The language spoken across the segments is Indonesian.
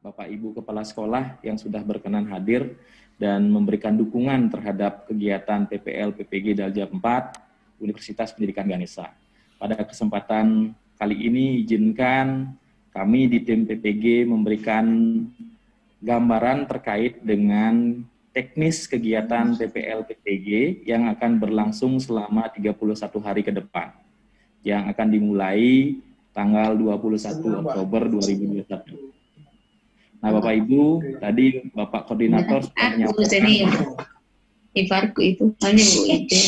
Bapak Ibu Kepala Sekolah yang sudah berkenan hadir dan memberikan dukungan terhadap kegiatan PPL PPG Daljab 4 Universitas Pendidikan Ganesha. Pada kesempatan kali ini izinkan kami di tim PPG memberikan gambaran terkait dengan teknis kegiatan PPL PPG yang akan berlangsung selama 31 hari ke depan, yang akan dimulai tanggal 21 Oktober 2021. Nah, Bapak Ibu, tadi Bapak Koordinator sudah menyampaikan. Iparku itu hanya Bu itu.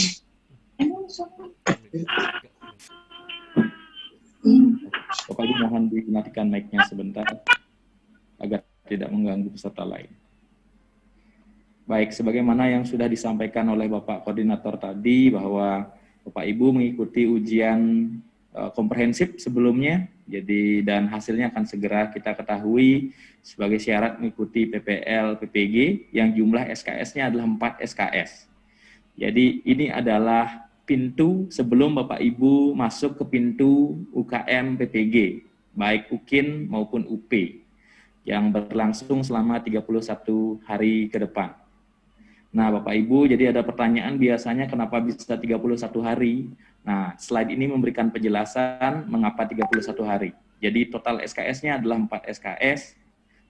Bapak Ibu mohon dimatikan mic-nya sebentar agar tidak mengganggu peserta lain. Baik, sebagaimana yang sudah disampaikan oleh Bapak Koordinator tadi bahwa Bapak Ibu mengikuti ujian komprehensif sebelumnya, jadi dan hasilnya akan segera kita ketahui sebagai syarat mengikuti PPL PPG yang jumlah SKS-nya adalah 4 SKS. Jadi ini adalah pintu sebelum Bapak Ibu masuk ke pintu UKM PPG, baik UKIN maupun UP, yang berlangsung selama 31 hari ke depan. Nah, Bapak Ibu, jadi ada pertanyaan biasanya kenapa bisa 31 hari? Nah, slide ini memberikan penjelasan mengapa 31 hari. Jadi total SKS-nya adalah 4 SKS.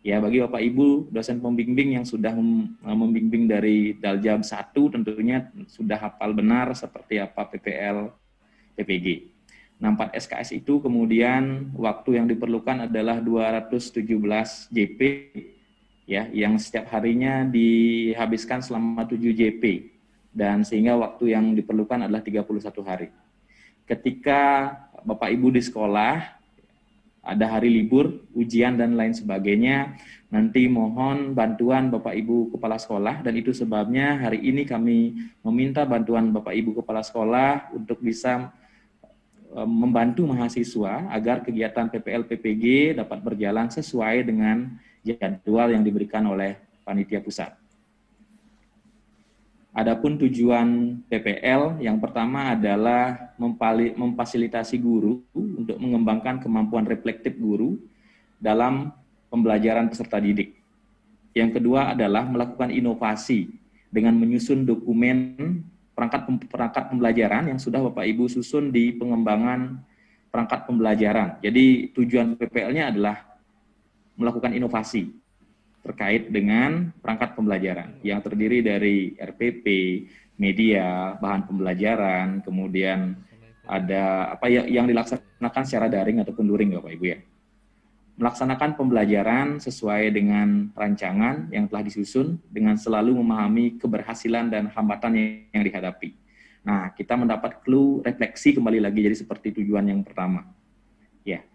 Ya, bagi Bapak Ibu, dosen pembimbing yang sudah membimbing dari Daljab 1 tentunya sudah hafal benar seperti apa PPL PPG. Nah, 4 SKS itu kemudian waktu yang diperlukan adalah 217 JP, ya, yang setiap harinya dihabiskan selama 7 JP, dan sehingga waktu yang diperlukan adalah 31 hari. Ketika Bapak Ibu di sekolah, ada hari libur, ujian, dan lain sebagainya, nanti mohon bantuan Bapak Ibu Kepala Sekolah, dan itu sebabnya hari ini kami meminta bantuan Bapak Ibu Kepala Sekolah untuk bisa membantu mahasiswa agar kegiatan PPL PPG dapat berjalan sesuai dengan jadwal yang diberikan oleh panitia pusat. Adapun tujuan PPL yang pertama adalah memfasilitasi guru untuk mengembangkan kemampuan reflektif guru dalam pembelajaran peserta didik. Yang kedua adalah melakukan inovasi dengan menyusun dokumen perangkat pembelajaran yang sudah Bapak Ibu susun di pengembangan perangkat pembelajaran. Jadi tujuan PPL-nya adalah melakukan inovasi terkait dengan perangkat pembelajaran yang terdiri dari RPP, media, bahan pembelajaran, kemudian ada apa yang dilaksanakan secara daring ataupun luring, Bapak Ibu ya. Melaksanakan pembelajaran sesuai dengan rancangan yang telah disusun dengan selalu memahami keberhasilan dan hambatan yang dihadapi. Nah, kita mendapat clue refleksi kembali lagi jadi seperti tujuan yang pertama. Ya.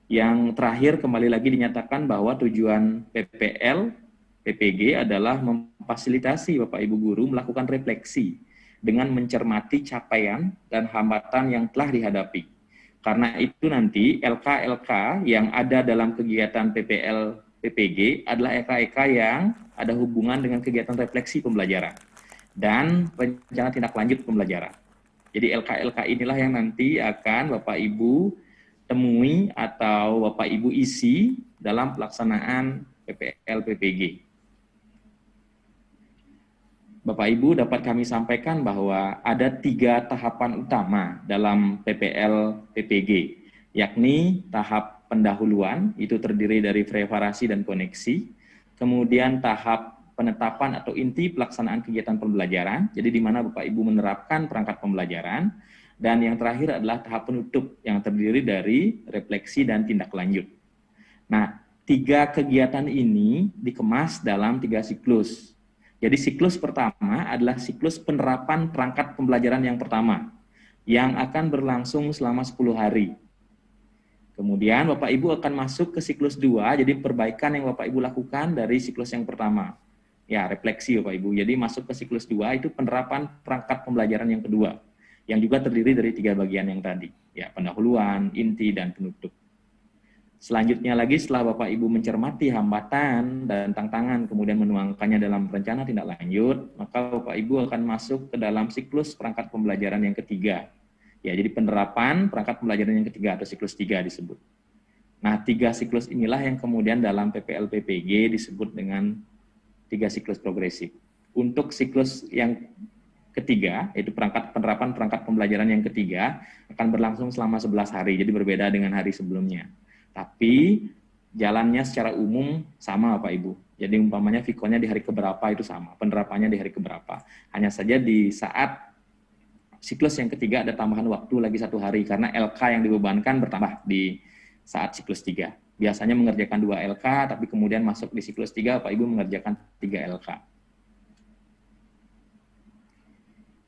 Yang terakhir kembali lagi dinyatakan bahwa tujuan PPL PPG adalah memfasilitasi Bapak Ibu guru melakukan refleksi dengan mencermati capaian dan hambatan yang telah dihadapi. Karena itu nanti LK-LK yang ada dalam kegiatan PPL PPG adalah LK-LK yang ada hubungan dengan kegiatan refleksi pembelajaran dan rencana tindak lanjut pembelajaran. Jadi LK-LK inilah yang nanti akan Bapak Ibu temui atau Bapak Ibu isi dalam pelaksanaan PPL PPG. Bapak Ibu dapat kami sampaikan bahwa ada 3 tahapan utama dalam PPL PPG, yakni tahap pendahuluan, itu terdiri dari preparasi dan koneksi, kemudian tahap penetapan atau inti pelaksanaan kegiatan pembelajaran, jadi di mana Bapak Ibu menerapkan perangkat pembelajaran, dan yang terakhir adalah tahap penutup yang terdiri dari refleksi dan tindak lanjut. Nah, 3 kegiatan ini dikemas dalam 3 siklus. Jadi siklus pertama adalah siklus penerapan perangkat pembelajaran yang pertama, yang akan berlangsung selama 10 hari. Kemudian Bapak Ibu akan masuk ke siklus 2, jadi perbaikan yang Bapak Ibu lakukan dari siklus yang pertama. Ya, refleksi Bapak Ibu. Jadi masuk ke siklus 2 itu penerapan perangkat pembelajaran yang kedua, yang juga terdiri dari 3 bagian yang tadi, ya, pendahuluan, inti, dan penutup. Selanjutnya lagi setelah Bapak Ibu mencermati hambatan dan tantangan kemudian menuangkannya dalam rencana tindak lanjut, maka Bapak Ibu akan masuk ke dalam siklus perangkat pembelajaran yang ketiga. Ya, jadi penerapan perangkat pembelajaran yang ketiga atau siklus 3 disebut. Nah, 3 siklus inilah yang kemudian dalam PPL-PPG disebut dengan 3 siklus progresif. Untuk siklus yang ketiga, yaitu penerapan perangkat pembelajaran yang ketiga, akan berlangsung selama 11 hari, jadi berbeda dengan hari sebelumnya. Tapi jalannya secara umum sama Bapak Ibu. Jadi umpamanya Vkonnya di hari keberapa itu sama, penerapannya di hari keberapa. Hanya saja di saat siklus yang ketiga ada tambahan waktu lagi 1 hari, karena LK yang dibebankan bertambah di saat siklus 3. Biasanya mengerjakan 2 LK, tapi kemudian masuk di siklus 3, Bapak Ibu mengerjakan 3 LK.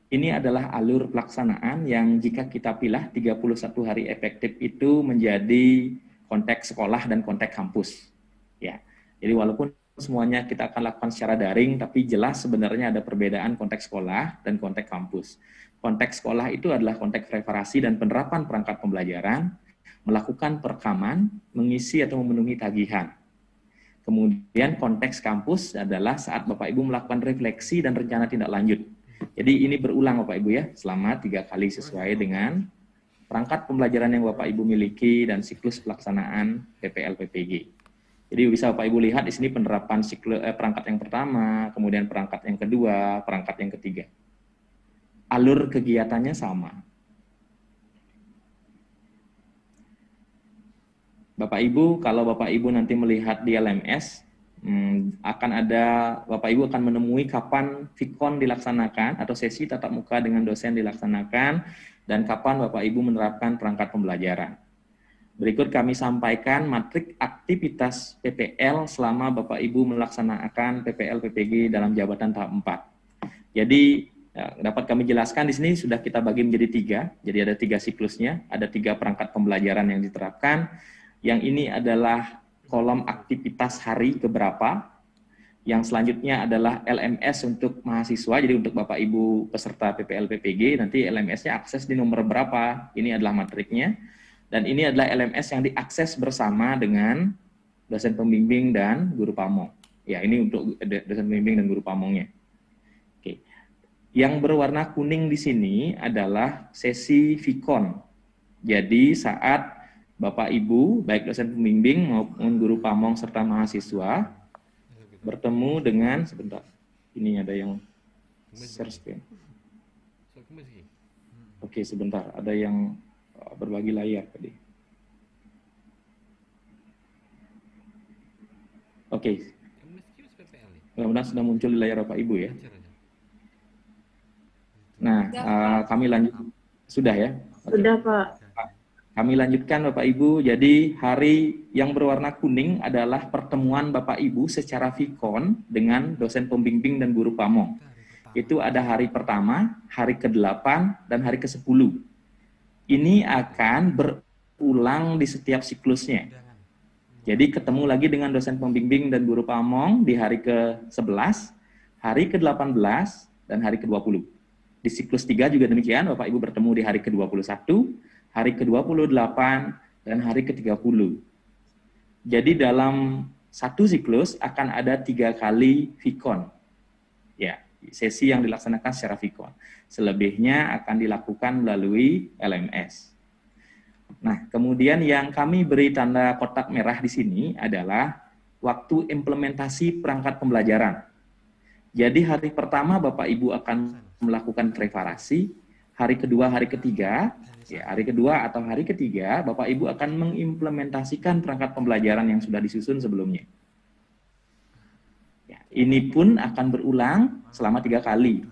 Ini adalah alur pelaksanaan yang jika kita pilih 31 hari efektif itu menjadi konteks sekolah dan konteks kampus. Ya. Jadi walaupun semuanya kita akan lakukan secara daring, tapi jelas sebenarnya ada perbedaan konteks sekolah dan konteks kampus. Konteks sekolah itu adalah konteks preparasi dan penerapan perangkat pembelajaran, melakukan perekaman, mengisi atau memenuhi tagihan. Kemudian konteks kampus adalah saat Bapak Ibu melakukan refleksi dan rencana tindak lanjut. Jadi ini berulang Bapak Ibu ya, selama 3 kali sesuai dengan perangkat pembelajaran yang Bapak Ibu miliki dan siklus pelaksanaan PPL-PPG. Jadi bisa Bapak Ibu lihat di sini penerapan perangkat yang pertama, kemudian perangkat yang kedua, perangkat yang ketiga. Alur kegiatannya sama. Bapak Ibu, kalau Bapak Ibu nanti melihat di LMS, akan ada, Bapak Ibu akan menemui kapan Vkon dilaksanakan atau sesi tatap muka dengan dosen dilaksanakan, dan kapan Bapak Ibu menerapkan perangkat pembelajaran. Berikut kami sampaikan matrik aktivitas PPL selama Bapak Ibu melaksanakan PPL-PPG dalam jabatan tahap 4. Jadi dapat kami jelaskan di sini sudah kita bagi menjadi 3, jadi ada 3 siklusnya, ada 3 perangkat pembelajaran yang diterapkan. Yang ini adalah kolom aktivitas hari keberapa. Yang selanjutnya adalah LMS untuk mahasiswa, jadi untuk Bapak Ibu peserta PPL-PPG, nanti LMS-nya akses di nomor berapa, ini adalah matriknya. Dan ini adalah LMS yang diakses bersama dengan dosen pembimbing dan guru pamong. Ya, ini untuk dosen pembimbing dan guru pamongnya. Oke. Yang berwarna kuning di sini adalah sesi Vkon. Jadi saat Bapak Ibu, baik dosen pembimbing maupun guru pamong serta mahasiswa bertemu dengan, sebentar, ini ada yang share screen. Oke, sebentar, ada yang berbagi layar tadi. Oke. Mudah-mudahan sudah muncul di layar Bapak Ibu ya. Nah, kami lanjut. Sudah ya? Sudah Pak. Kami lanjutkan Bapak Ibu, jadi hari yang berwarna kuning adalah pertemuan Bapak Ibu secara Vkon dengan dosen pembimbing dan guru pamong. Itu ada hari pertama, hari ke-8, dan hari ke-10. Ini akan berulang di setiap siklusnya. Jadi ketemu lagi dengan dosen pembimbing dan guru pamong di hari ke-11, hari ke-18, dan hari ke-20. Di siklus 3 juga demikian, Bapak Ibu bertemu di hari ke-21, hari ke-28, dan hari ke-30. Jadi dalam satu siklus akan ada 3 kali Vkon. Ya, sesi yang dilaksanakan secara Vkon. Selebihnya akan dilakukan melalui LMS. Nah, kemudian yang kami beri tanda kotak merah di sini adalah waktu implementasi perangkat pembelajaran. Jadi hari pertama Bapak Ibu akan melakukan preparasi, hari kedua, hari ketiga, ya, hari kedua atau hari ketiga, Bapak Ibu akan mengimplementasikan perangkat pembelajaran yang sudah disusun sebelumnya. Ya, ini pun akan berulang selama 3 kali.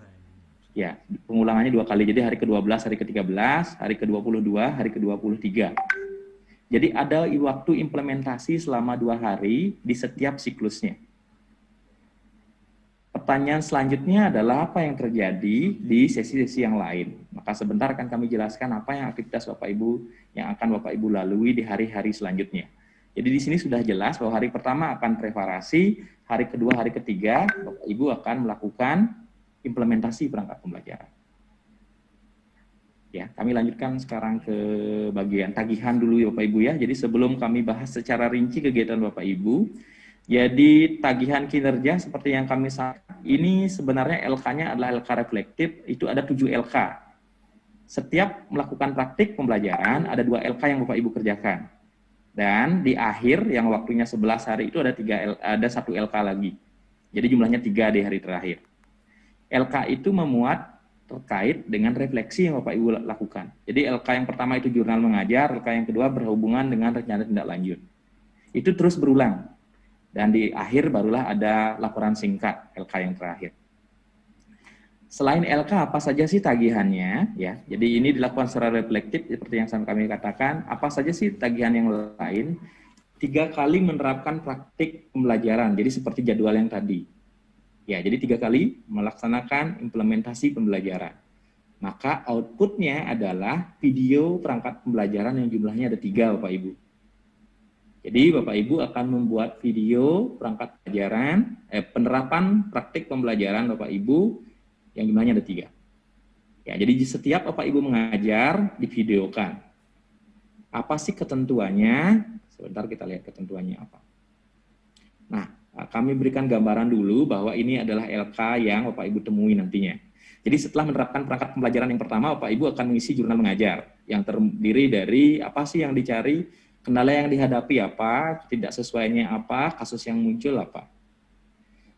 Ya, pengulangannya 2 kali. Jadi hari ke-12, hari ke-13, hari ke-22, hari ke-23. Jadi ada waktu implementasi selama 2 hari di setiap siklusnya. Pertanyaan selanjutnya adalah apa yang terjadi di sesi-sesi yang lain. Maka sebentar akan kami jelaskan apa yang aktivitas Bapak Ibu yang akan Bapak Ibu lalui di hari-hari selanjutnya. Jadi di sini sudah jelas bahwa hari pertama akan preparasi, hari kedua, hari ketiga Bapak Ibu akan melakukan implementasi perangkat pembelajaran. Ya, kami lanjutkan sekarang ke bagian tagihan dulu ya Bapak Ibu ya. Jadi sebelum kami bahas secara rinci kegiatan Bapak Ibu, jadi tagihan kinerja seperti yang kami sampaikan, ini sebenarnya LK-nya adalah LK reflektif, itu ada 7 LK. Setiap melakukan praktik pembelajaran, ada 2 LK yang Bapak Ibu kerjakan. Dan di akhir yang waktunya 11 hari itu ada 1 LK lagi. Jadi jumlahnya 3 di hari terakhir. LK itu memuat terkait dengan refleksi yang Bapak Ibu lakukan. Jadi LK yang pertama itu jurnal mengajar, LK yang kedua berhubungan dengan rencana tindak lanjut. Itu terus berulang. Dan di akhir barulah ada laporan singkat LK yang terakhir. Selain LK, apa saja sih tagihannya? Ya, jadi ini dilakukan secara reflektif seperti yang kami katakan. Apa saja sih tagihan yang lain? 3 kali menerapkan praktik pembelajaran. Jadi seperti jadwal yang tadi. Ya, jadi 3 kali melaksanakan implementasi pembelajaran. Maka outputnya adalah video perangkat pembelajaran yang jumlahnya ada 3, Bapak Ibu. Jadi Bapak Ibu akan membuat video perangkat pembelajaran, penerapan praktik pembelajaran Bapak Ibu yang jumlahnya ada 3. Ya, jadi setiap Bapak Ibu mengajar, divideokan. Apa sih ketentuannya? Sebentar kita lihat ketentuannya apa. Nah, kami berikan gambaran dulu bahwa ini adalah LK yang Bapak Ibu temui nantinya. Jadi setelah menerapkan perangkat pembelajaran yang pertama, Bapak Ibu akan mengisi jurnal mengajar yang terdiri dari apa sih yang dicari, kendala yang dihadapi apa, tidak sesuainya apa, kasus yang muncul apa.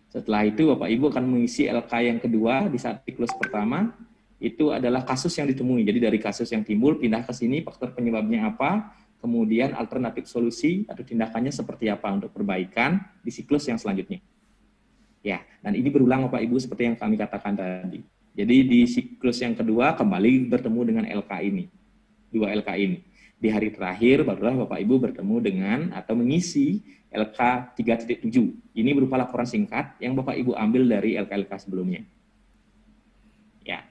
Setelah itu Bapak Ibu akan mengisi LK yang kedua di saat siklus pertama, itu adalah kasus yang ditemui. Jadi dari kasus yang timbul, pindah ke sini, faktor penyebabnya apa, kemudian alternatif solusi atau tindakannya seperti apa untuk perbaikan di siklus yang selanjutnya. Ya, dan ini berulang Bapak Ibu seperti yang kami katakan tadi. Jadi di siklus yang kedua kembali bertemu dengan LK ini, 2 LK ini. Di hari terakhir barulah Bapak Ibu bertemu dengan atau mengisi LK 3.7. Ini berupa laporan singkat yang Bapak Ibu ambil dari LK-LK sebelumnya. Ya.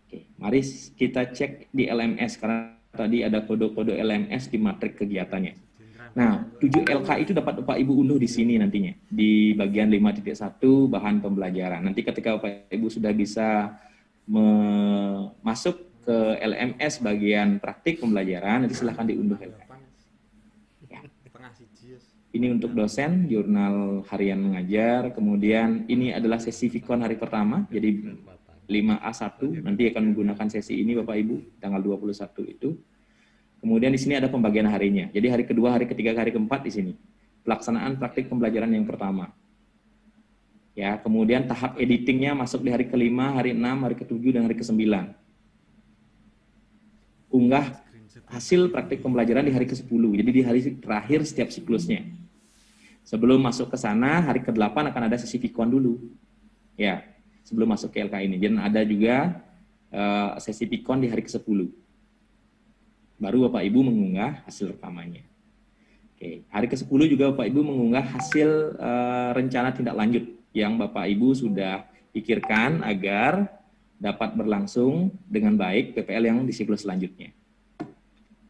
Oke, mari kita cek di LMS karena tadi ada kode-kode LMS di matrik kegiatannya. Nah, 7 LK itu dapat Bapak Ibu unduh di sini nantinya di bagian 5.1 bahan pembelajaran. Nanti ketika Bapak Ibu sudah bisa masuk ke LMS bagian praktik pembelajaran, nanti silahkan diunduh LK. Ya. Ini untuk dosen, jurnal harian mengajar, kemudian ini adalah sesi Vikon hari pertama, jadi 5A1, nanti akan menggunakan sesi ini Bapak Ibu, tanggal 21 itu. Kemudian di sini ada pembagian harinya, jadi hari kedua, hari ketiga, hari keempat di sini. Pelaksanaan praktik pembelajaran yang pertama. Ya, kemudian tahap editingnya masuk di hari kelima, hari 6, hari ke-7, dan hari ke-9. Unggah hasil praktik pembelajaran di hari ke-10, jadi di hari terakhir setiap siklusnya. Sebelum masuk ke sana, hari ke-8 akan ada sesi Vikon dulu. Ya, sebelum masuk ke LK ini. Dan ada juga sesi Vikon di hari ke-10. Baru Bapak Ibu mengunggah hasil rekamannya. Oke, hari ke-10 juga Bapak Ibu mengunggah hasil rencana tindak lanjut yang Bapak Ibu sudah pikirkan agar dapat berlangsung dengan baik PPL yang di siklus selanjutnya.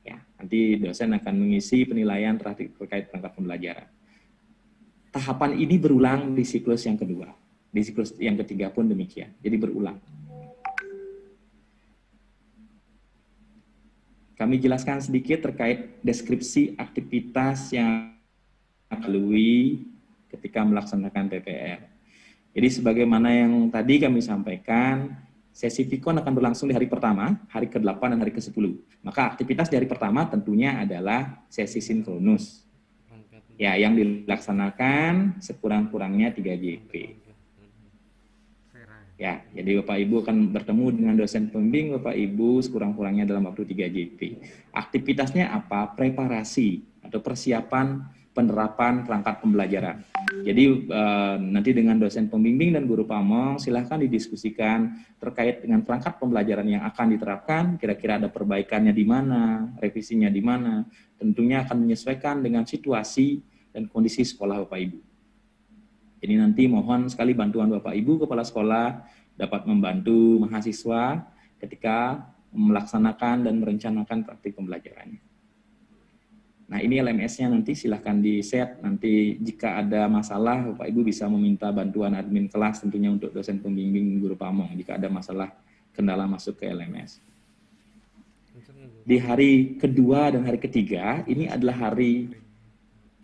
Ya, nanti dosen akan mengisi penilaian terkait perangkat pembelajaran. Tahapan ini berulang di siklus yang kedua. Di siklus yang ketiga pun demikian. Jadi berulang. Kami jelaskan sedikit terkait deskripsi aktivitas yang dilalui ketika melaksanakan PPL. Jadi sebagaimana yang tadi kami sampaikan, sesi Vikon akan berlangsung di hari pertama, hari ke-8 dan hari ke-10. Maka aktivitas di hari pertama tentunya adalah sesi sinkronus. Ya, yang dilaksanakan sekurang-kurangnya 3 JP. Ya, jadi Bapak Ibu akan bertemu dengan dosen pembimbing Bapak Ibu sekurang-kurangnya dalam waktu 3 JP. Aktivitasnya apa? Preparasi atau persiapan penerapan perangkat pembelajaran. Jadi nanti dengan dosen pembimbing dan guru pamong silahkan didiskusikan terkait dengan perangkat pembelajaran yang akan diterapkan, kira-kira ada perbaikannya di mana, revisinya di mana, tentunya akan menyesuaikan dengan situasi dan kondisi sekolah Bapak Ibu. Jadi nanti mohon sekali bantuan Bapak Ibu Kepala Sekolah dapat membantu mahasiswa ketika melaksanakan dan merencanakan praktik pembelajarannya. Nah, ini LMS-nya nanti silahkan di-set. Nanti jika ada masalah, Bapak Ibu bisa meminta bantuan admin kelas tentunya untuk dosen pembimbing guru pamong jika ada masalah kendala masuk ke LMS. Di hari kedua dan hari ketiga, ini adalah hari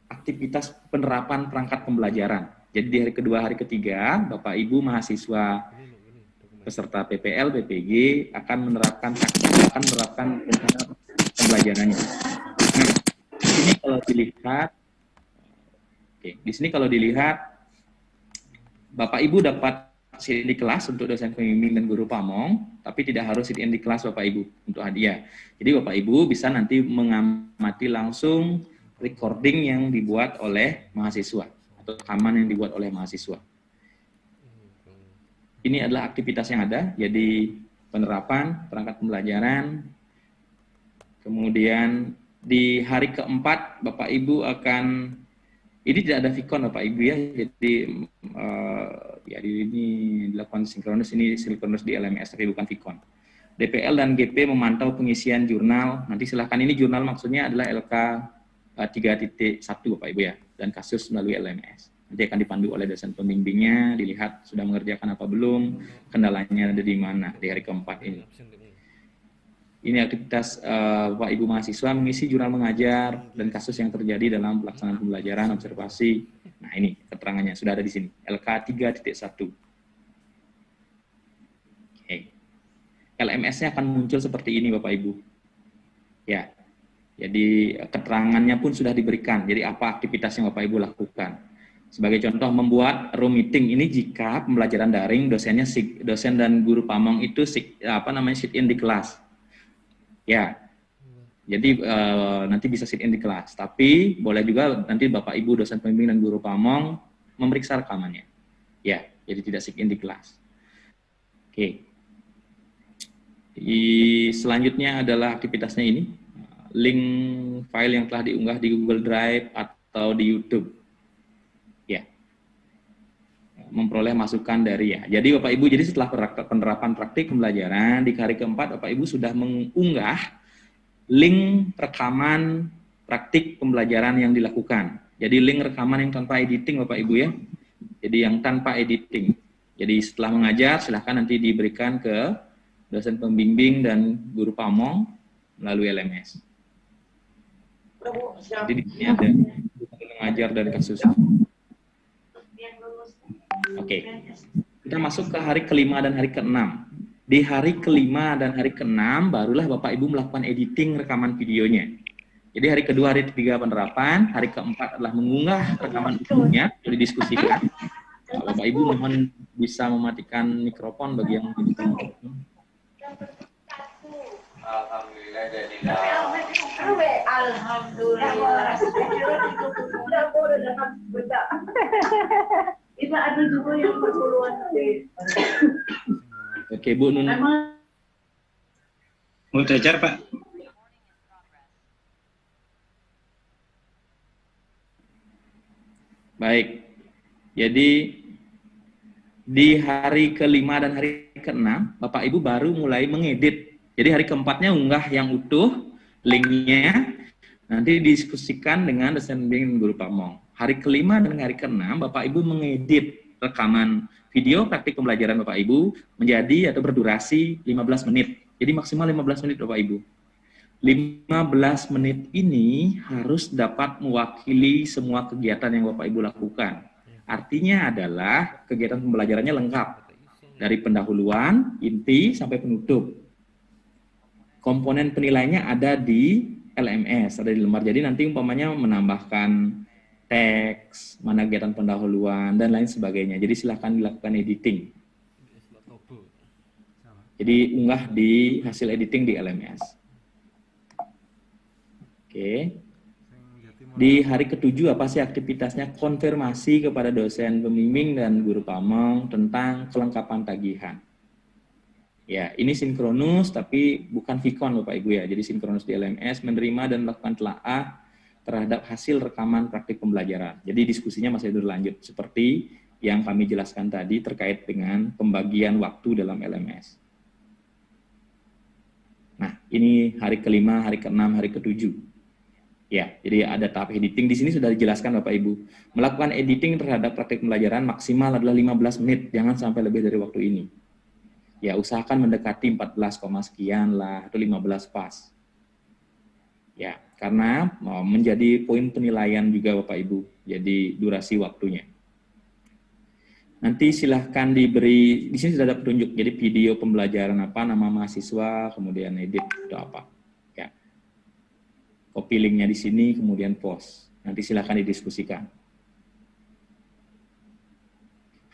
aktivitas penerapan perangkat pembelajaran. Jadi di hari kedua, hari ketiga, Bapak Ibu mahasiswa peserta PPL, PPG akan menerapkan rencana pembelajarannya. Nah, ini kalau dilihat, oke, di sini kalau dilihat, Bapak Ibu dapat sit-in di kelas untuk dosen pembimbing dan guru pamong, tapi tidak harus sit-in di kelas Bapak Ibu untuk hadiah. Jadi Bapak Ibu bisa nanti mengamati langsung recording yang dibuat oleh mahasiswa atau rekaman yang dibuat oleh mahasiswa. Ini adalah aktivitas yang ada, jadi penerapan perangkat pembelajaran. Kemudian di hari keempat Bapak Ibu akan, ini tidak ada Vicon Bapak Ibu ya, jadi ya ini dilakukan sinkronus, ini sinkronus di LMS tapi bukan Vicon. DPL dan GP memantau pengisian jurnal, nanti silahkan, ini jurnal maksudnya adalah LK 3.1 Bapak Ibu ya, dan kasus melalui LMS. Nanti akan dipandu oleh dosen pembimbingnya, dilihat sudah mengerjakan apa belum, kendalanya ada di mana di hari keempat ini. Ini aktivitas Bapak Ibu mahasiswa mengisi jurnal mengajar dan kasus yang terjadi dalam pelaksanaan pembelajaran, observasi. Nah ini keterangannya sudah ada di sini, LK 3.1. Oke. LMS-nya akan muncul seperti ini Bapak Ibu. Ya, jadi keterangannya pun sudah diberikan. Jadi apa aktivitas yang Bapak Ibu lakukan? Sebagai contoh, membuat room meeting ini jika pembelajaran daring dosen dan guru pamong itu sit-in di kelas. Ya, jadi nanti bisa sit-in di kelas. Tapi boleh juga nanti Bapak Ibu dosen pembimbing dan guru pamong memeriksa rekamannya. Ya, jadi tidak sit-in di kelas. Oke. Selanjutnya adalah aktivitasnya ini. Link file yang telah diunggah di Google Drive atau di YouTube. Ya. Memperoleh masukan dari ya. Jadi Bapak Ibu, jadi setelah penerapan praktik pembelajaran di hari keempat, Bapak Ibu sudah mengunggah link rekaman praktik pembelajaran yang dilakukan. Jadi link rekaman yang tanpa editing Bapak Ibu ya. Jadi yang tanpa editing. Jadi setelah mengajar silahkan nanti diberikan ke dosen pembimbing dan guru pamong melalui LMS. Jadi di sini ada mengajar dan kasus. Oke, kita masuk ke hari kelima dan hari keenam. Di hari kelima dan hari keenam barulah Bapak Ibu melakukan editing rekaman videonya. Jadi hari kedua, hari ketiga penerapan, hari keempat adalah mengunggah rekaman videonya, didiskusikan. Bapak Ibu mohon bisa mematikan mikrofon bagi yang Alhamdulillah jadi Iba ada juga yang berpuluhan. Oke, Bu Nun. mau belajar Pak. Baik. Jadi di hari kelima dan hari keenam, Bapak Ibu baru mulai mengedit. Jadi hari keempatnya unggah yang utuh, linknya, nanti didiskusikan dengan dosen pembimbing guru pamong. Hari kelima dan hari keenam, Bapak Ibu mengedit rekaman video praktik pembelajaran Bapak Ibu menjadi atau berdurasi 15 menit. Jadi maksimal 15 menit Bapak Ibu. 15 menit ini harus dapat mewakili semua kegiatan yang Bapak Ibu lakukan. Artinya adalah kegiatan pembelajarannya lengkap. Dari pendahuluan, inti, sampai penutup. Komponen penilainya ada di LMS, ada di lembar. Jadi nanti umpamanya menambahkan teks, mana kegiatan pendahuluan, dan lain sebagainya. Jadi silahkan dilakukan editing. Jadi unggah di hasil editing di LMS. Oke. Di hari ketujuh apa sih aktivitasnya? Konfirmasi kepada dosen pembimbing dan guru pamong tentang kelengkapan tagihan. Ya, ini sinkronus tapi bukan Vicon Bapak Ibu ya. Jadi sinkronus di LMS, menerima dan melakukan telaah terhadap hasil rekaman praktik pembelajaran. Jadi diskusinya masih berlanjut seperti yang kami jelaskan tadi terkait dengan pembagian waktu dalam LMS. Nah, ini hari kelima, hari keenam, hari ketujuh. Ya, jadi ada tahap editing. Di sini sudah dijelaskan Bapak Ibu. Melakukan editing terhadap praktik pembelajaran maksimal adalah 15 menit. Jangan sampai lebih dari waktu ini. Ya, usahakan mendekati 14, sekian lah, atau 15 pas. Ya, karena menjadi poin penilaian juga Bapak Ibu. Jadi durasi waktunya. Nanti silahkan diberi, di sini sudah ada petunjuk. Jadi video pembelajaran apa, nama mahasiswa, kemudian edit, atau apa. Ya. Copy linknya di sini, kemudian post. Nanti silakan didiskusikan.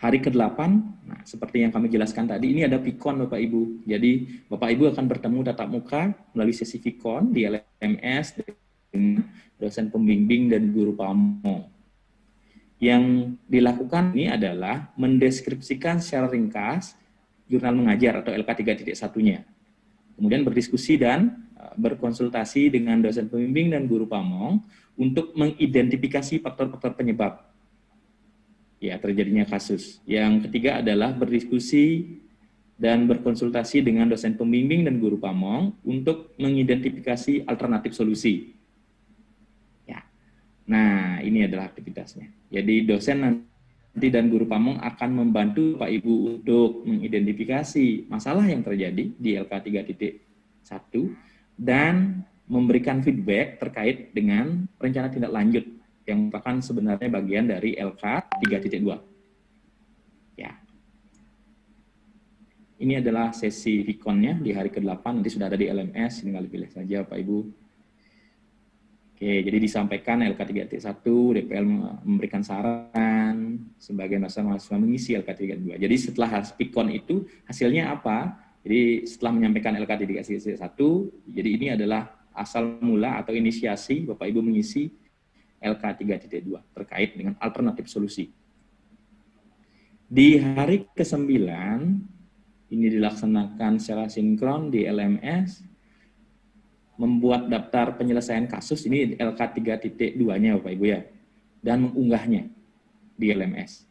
Hari ke-8, nah, seperti yang kami jelaskan tadi, ini ada Vicon Bapak Ibu. Jadi Bapak Ibu akan bertemu tatap muka melalui sesi Vicon di LMS dengan dosen pembimbing dan guru pamong. Yang dilakukan ini adalah mendeskripsikan secara ringkas jurnal mengajar atau LK 3.1-nya. Kemudian berdiskusi dan berkonsultasi dengan dosen pembimbing dan guru pamong untuk mengidentifikasi faktor-faktor penyebab ya terjadinya kasus. Yang ketiga adalah berdiskusi dan berkonsultasi dengan dosen pembimbing dan guru pamong untuk mengidentifikasi alternatif solusi. Ya. Nah, ini adalah aktivitasnya. Jadi dosen nanti dan guru pamong akan membantu Pak Ibu untuk mengidentifikasi masalah yang terjadi di LK 3.1 dan memberikan feedback terkait dengan rencana tindak lanjut yang merupakan sebenarnya bagian dari LK 3.2. Ya. Ini adalah sesi Vicon-nya di hari ke-8, nanti sudah ada di LMS, tinggal pilih saja Pak Ibu. Oke, jadi disampaikan LK 3.1, DPL memberikan saran, sebagian mahasiswa mengisi LK 3.2. Jadi setelah Vicon itu hasilnya apa? Jadi setelah menyampaikan LK 3.1, jadi ini adalah asal mula atau inisiasi Bapak Ibu mengisi LK 3.2 terkait dengan alternatif solusi. Di hari ke-9, ini dilaksanakan secara sinkron di LMS, membuat daftar penyelesaian kasus, ini LK 3.2-nya Bapak Ibu ya, dan mengunggahnya di LMS.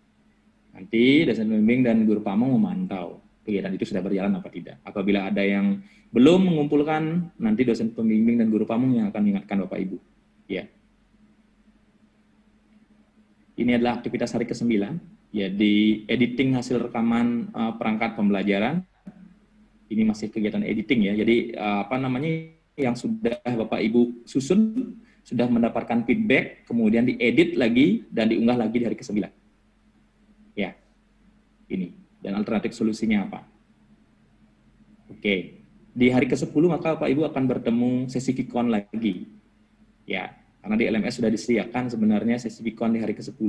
Nanti dosen pembimbing dan guru pamong memantau kegiatan itu sudah berjalan apa tidak. Apabila ada yang belum mengumpulkan, nanti dosen pembimbing dan guru pamong yang akan mengingatkan Bapak Ibu. Ya. Ini adalah aktivitas hari ke-9, jadi editing hasil rekaman perangkat pembelajaran. Ini masih kegiatan editing ya, jadi yang sudah Bapak Ibu susun, sudah mendapatkan feedback, kemudian diedit lagi dan diunggah lagi di hari ke-9. Ya, ini. Dan alternatif solusinya apa? Oke, di hari ke-10 maka Bapak Ibu akan bertemu sesi Vicon lagi. Ya, karena di LMS sudah disediakan sebenarnya sesi Vicon di hari ke-10.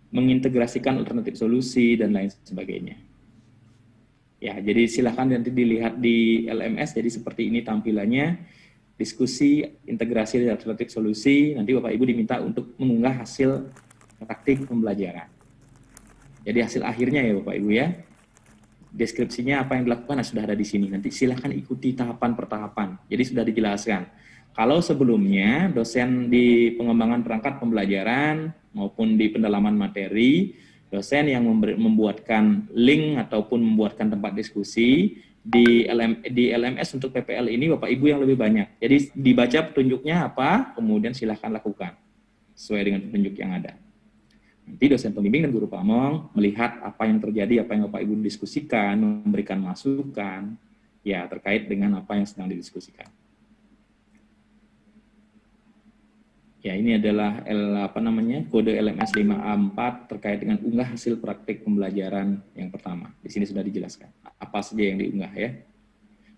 Mengintegrasikan alternatif solusi dan lain sebagainya. Ya, jadi silakan nanti dilihat di LMS, jadi seperti ini tampilannya, diskusi, integrasi dan alternatif solusi, nanti Bapak Ibu diminta untuk mengunggah hasil praktik pembelajaran. Jadi hasil akhirnya ya Bapak Ibu ya, deskripsinya apa yang dilakukan sudah ada di sini, nanti silakan ikuti tahapan per tahapan, jadi sudah dijelaskan. Kalau sebelumnya dosen di pengembangan perangkat pembelajaran maupun di pendalaman materi, dosen yang membuatkan link ataupun membuatkan tempat diskusi di LMS untuk PPL ini Bapak Ibu yang lebih banyak. Jadi dibaca petunjuknya apa, kemudian silahkan lakukan sesuai dengan petunjuk yang ada. Nanti dosen pembimbing dan guru pamong melihat apa yang terjadi, apa yang Bapak Ibu diskusikan, memberikan masukan ya terkait dengan apa yang sedang didiskusikan. Ya, ini adalah kode LMS 5A4 terkait dengan unggah hasil praktik pembelajaran yang pertama. Di sini sudah dijelaskan apa saja yang diunggah ya.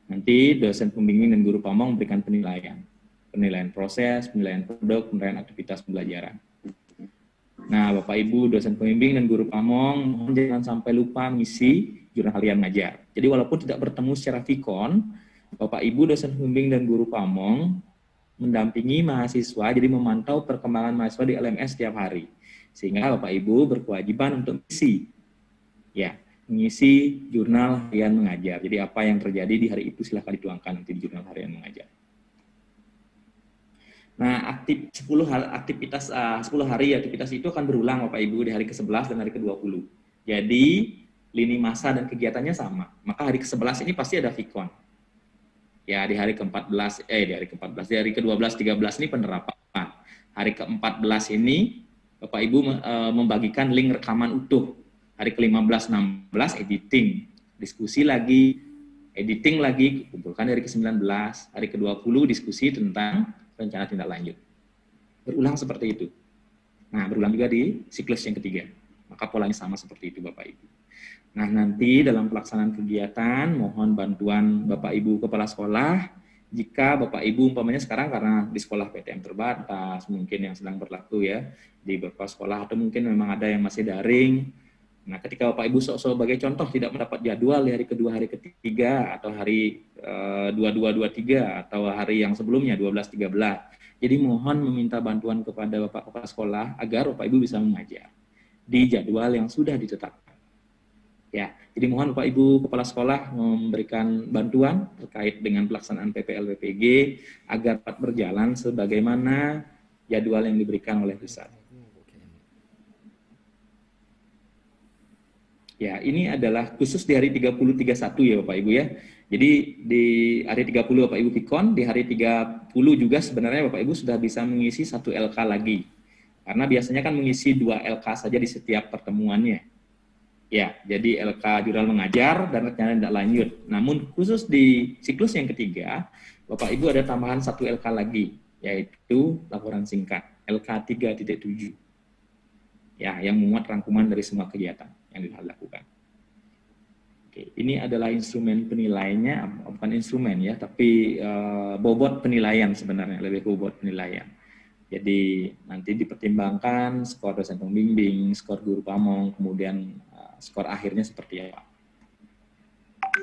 Nanti dosen pembimbing dan guru pamong memberikan penilaian proses, penilaian produk, penilaian aktivitas pembelajaran. Nah, Bapak Ibu dosen pembimbing dan guru pamong mohon jangan sampai lupa mengisi jurnal harian ngajar. Jadi walaupun tidak bertemu secara Vicon, Bapak Ibu dosen pembimbing dan guru pamong mendampingi mahasiswa, jadi memantau perkembangan mahasiswa di LMS setiap hari. Sehingga Bapak Ibu berkewajiban untuk mengisi jurnal harian mengajar. Jadi apa yang terjadi di hari itu silahkan dituangkan nanti di jurnal harian mengajar. Nah, 10 hari aktivitas itu akan berulang Bapak Ibu di hari ke-11 dan hari ke-20. Jadi lini masa dan kegiatannya sama. Maka hari ke-11 ini pasti ada Vicon. Ya, di hari ke-14, di hari ke-12, 13 ini penerapan. Hari ke-14 ini Bapak Ibu membagikan link rekaman utuh. Hari ke-15, 16 editing, diskusi lagi, editing lagi, kumpulkan hari ke-19, hari ke-20 diskusi tentang rencana tindak lanjut. Berulang seperti itu. Nah, berulang juga di siklus yang ketiga. Maka polanya sama seperti itu Bapak Ibu. Nah, nanti dalam pelaksanaan kegiatan, mohon bantuan Bapak Ibu Kepala Sekolah jika Bapak Ibu umpamanya sekarang karena di sekolah PTM terbatas, mungkin yang sedang berlaku ya, di beberapa sekolah atau mungkin memang ada yang masih daring. Nah, ketika Bapak Ibu sebagai contoh tidak mendapat jadwal di hari kedua, hari ketiga, atau hari 22, 23, atau hari yang sebelumnya 12, 13. Jadi mohon meminta bantuan kepada Bapak Kepala Sekolah agar Bapak Ibu bisa mengajar di jadwal yang sudah ditetapkan. Ya, jadi mohon Bapak Ibu Kepala Sekolah memberikan bantuan terkait dengan pelaksanaan PPL PPG agar dapat berjalan sebagaimana jadwal yang diberikan oleh pusat. Ya, ini adalah khusus di hari 30-31 ya Bapak Ibu ya. Jadi di hari 30 Bapak Ibu Pikon, di hari 30 juga sebenarnya Bapak Ibu sudah bisa mengisi 1 LK lagi. Karena biasanya kan mengisi 2 LK saja di setiap pertemuannya. Ya, jadi LK jurnal mengajar dan rencana tindak lanjut. Namun khusus di siklus yang ketiga, Bapak Ibu ada tambahan 1 LK lagi, yaitu laporan singkat LK 3.7. Ya, yang memuat rangkuman dari semua kegiatan yang dilakukan. Oke, ini adalah instrumen penilaiannya, bukan instrumen ya, tapi bobot penilaian sebenarnya, lebih bobot penilaian. Jadi nanti dipertimbangkan skor dosen pembimbing, skor guru pamong, kemudian skor akhirnya seperti apa.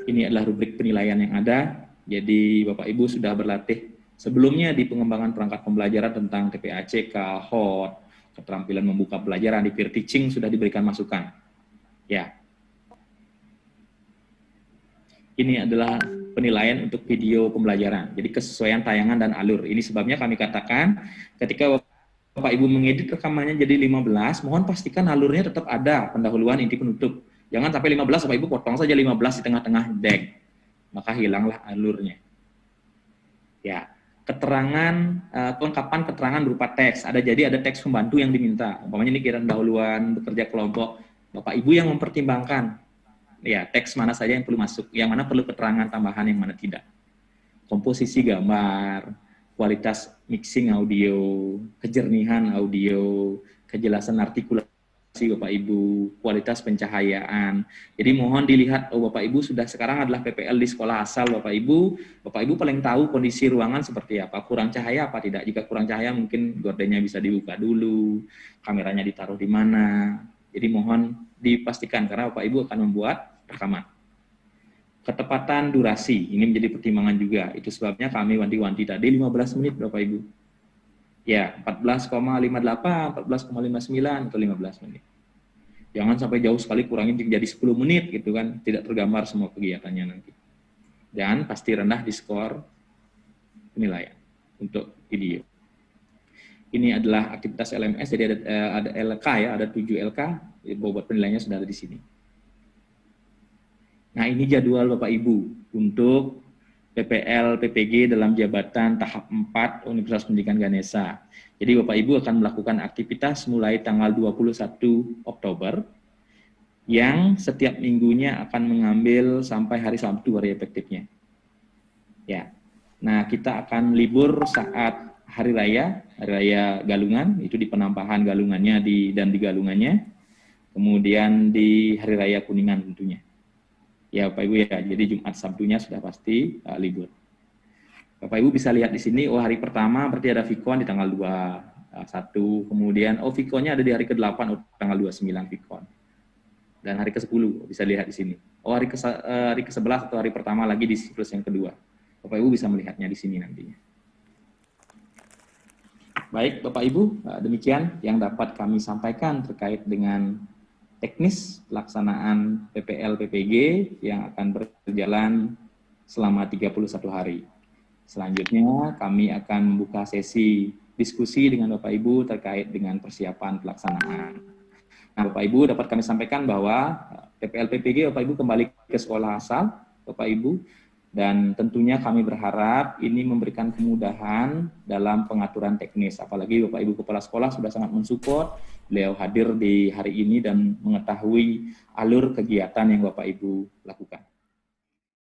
Ini adalah rubrik penilaian yang ada. Jadi Bapak Ibu sudah berlatih sebelumnya di pengembangan perangkat pembelajaran tentang TPACK, HOT, keterampilan membuka pelajaran, di peer teaching sudah diberikan masukan. Ya. Ini adalah penilaian untuk video pembelajaran. Jadi kesesuaian tayangan dan alur. Ini sebabnya kami katakan ketika Bapak Ibu mengedit rekamannya jadi 15, mohon pastikan alurnya tetap ada, pendahuluan, inti, penutup. Jangan sampai 15, Bapak Ibu potong saja 15 di tengah-tengah deck. Maka hilanglah alurnya. Ya, keterangan, kelengkapan keterangan berupa teks. Jadi ada teks pembantu yang diminta. Umpamanya ini kira pendahuluan, bekerja kelompok. Bapak Ibu yang mempertimbangkan. Ya, teks mana saja yang perlu masuk, yang mana perlu keterangan tambahan, yang mana tidak. Komposisi gambar, kualitas mixing audio, kejernihan audio, kejelasan artikulasi Bapak Ibu, kualitas pencahayaan. Jadi mohon dilihat, Bapak Ibu sudah sekarang adalah PPL di sekolah asal Bapak Ibu paling tahu kondisi ruangan seperti apa, kurang cahaya apa tidak. Jika kurang cahaya mungkin gordennya bisa dibuka dulu, kameranya ditaruh di mana. Jadi mohon dipastikan karena Bapak Ibu akan membuat rekaman. Ketepatan durasi, ini menjadi pertimbangan juga. Itu sebabnya kami wanti-wanti tadi 15 menit Bapak Ibu. Ya, 14,58, 14,59 atau 15 menit. Jangan sampai jauh sekali kurangin jadi 10 menit gitu kan, tidak tergambar semua kegiatannya nanti. Dan pasti rendah di skor penilaian untuk video. Ini adalah aktivitas LMS, jadi ada LK ya, ada 7 LK, bobot penilaiannya sudah ada di sini. Nah, ini jadwal Bapak Ibu untuk PPL PPG dalam jabatan tahap 4 Universitas Pendidikan Ganesha. Jadi Bapak Ibu akan melakukan aktivitas mulai tanggal 21 Oktober yang setiap minggunya akan mengambil sampai hari Sabtu hari efektifnya. Ya. Nah, kita akan libur saat hari raya Galungan, itu di penampahan galungannya dan di galungannya. Kemudian di hari raya Kuningan tentunya. Ya Bapak Ibu ya, jadi Jumat Sabtunya sudah pasti libur. Bapak Ibu bisa lihat di sini, hari pertama berarti ada Vikon di tanggal 21, kemudian Vikonnya ada di hari ke-8, tanggal 29 Vikon. Dan hari ke-10 bisa lihat di sini. Hari ke-11 atau hari pertama lagi di siklus yang kedua. Bapak Ibu bisa melihatnya di sini nantinya. Baik Bapak Ibu, demikian yang dapat kami sampaikan terkait dengan teknis pelaksanaan PPL PPG yang akan berjalan selama 31 hari. Selanjutnya kami akan membuka sesi diskusi dengan Bapak Ibu terkait dengan persiapan pelaksanaan. Nah, Bapak Ibu dapat kami sampaikan bahwa PPL PPG Bapak Ibu kembali ke sekolah asal Bapak Ibu, dan tentunya kami berharap ini memberikan kemudahan dalam pengaturan teknis. Apalagi Bapak Ibu Kepala Sekolah sudah sangat mensupport, beliau hadir di hari ini dan mengetahui alur kegiatan yang Bapak Ibu lakukan.